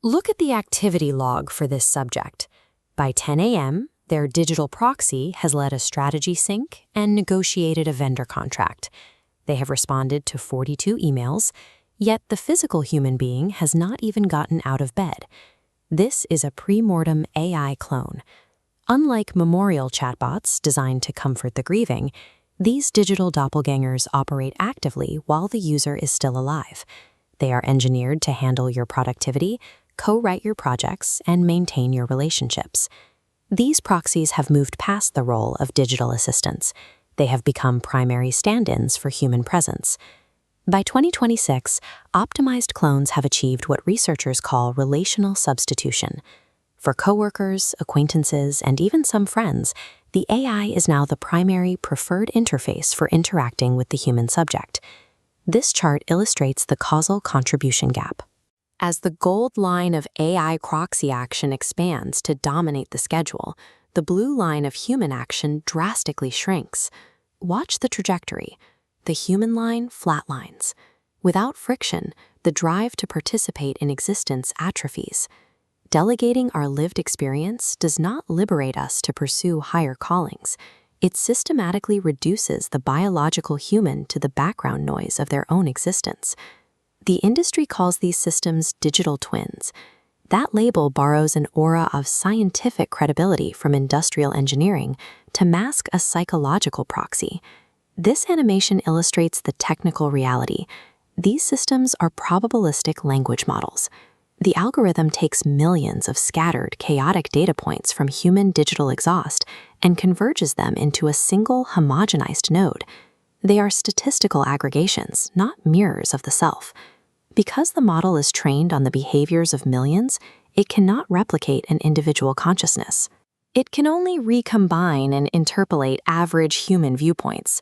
Look at the activity log for this subject. By 10 a.m., their digital proxy has led a strategy sync and negotiated a vendor contract. They have responded to 42 emails, yet the physical human being has not even gotten out of bed. This is a pre-mortem AI clone. Unlike memorial chatbots designed to comfort the grieving, these digital doppelgangers operate actively while the user is still alive. They are engineered to handle your productivity, co-write your projects, and maintain your relationships. These proxies have moved past the role of digital assistants. They have become primary stand-ins for human presence. By 2026, optimized clones have achieved what researchers call relational substitution. For coworkers, acquaintances, and even some friends, the AI is now the primary preferred interface for interacting with the human subject. This chart illustrates the causal contribution gap. As the gold line of AI proxy action expands to dominate the schedule, the blue line of human action drastically shrinks. Watch the trajectory. The human line flatlines. Without friction, the drive to participate in existence atrophies. Delegating our lived experience does not liberate us to pursue higher callings. It systematically reduces the biological human to the background noise of their own existence. The industry calls these systems digital twins. That label borrows an aura of scientific credibility from industrial engineering to mask a psychological proxy. This animation illustrates the technical reality. These systems are probabilistic language models. The algorithm takes millions of scattered, chaotic data points from human digital exhaust and converges them into a single homogenized node. They are statistical aggregations, not mirrors of the self. Because the model is trained on the behaviors of millions, it cannot replicate an individual consciousness. It can only recombine and interpolate average human viewpoints.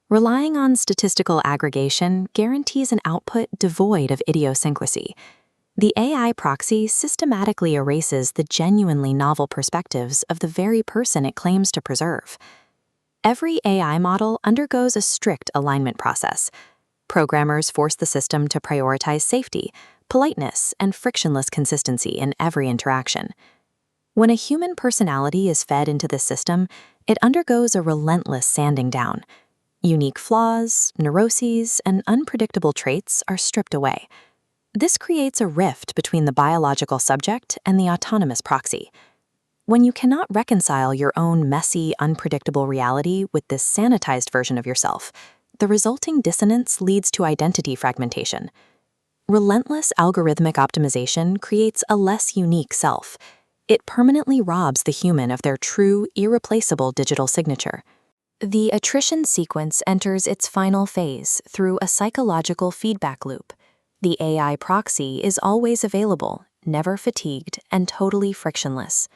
Relying on statistical aggregation guarantees an output devoid of idiosyncrasy. The AI proxy systematically erases the genuinely novel perspectives of the very person it claims to preserve. Every AI model undergoes a strict alignment process. Programmers force the system to prioritize safety, politeness, and frictionless consistency in every interaction. When a human personality is fed into this system, it undergoes a relentless sanding down. Unique flaws, neuroses, and unpredictable traits are stripped away. This creates a rift between the biological subject and the autonomous proxy. When you cannot reconcile your own messy, unpredictable reality with this sanitized version of yourself, the resulting dissonance leads to identity fragmentation. Relentless algorithmic optimization creates a less unique self. It permanently robs the human of their true, irreplaceable digital signature. The attrition sequence enters its final phase through a psychological feedback loop. The AI proxy is always available, never fatigued, and totally frictionless.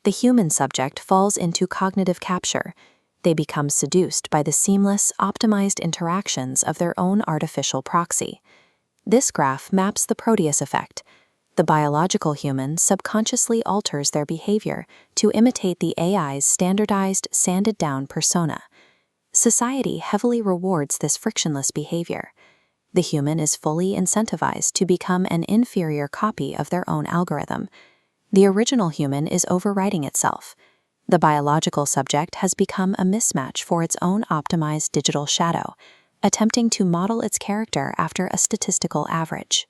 The human subject falls into cognitive capture. They become seduced by the seamless, optimized interactions of their own artificial proxy. This graph maps the Proteus effect. The biological human subconsciously alters their behavior to imitate the AI's standardized, sanded-down persona. Society heavily rewards this frictionless behavior. The human is fully incentivized to become an inferior copy of their own algorithm. The original human is overwriting itself. The biological subject has become a mismatch for its own optimized digital shadow, attempting to model its character after a statistical average.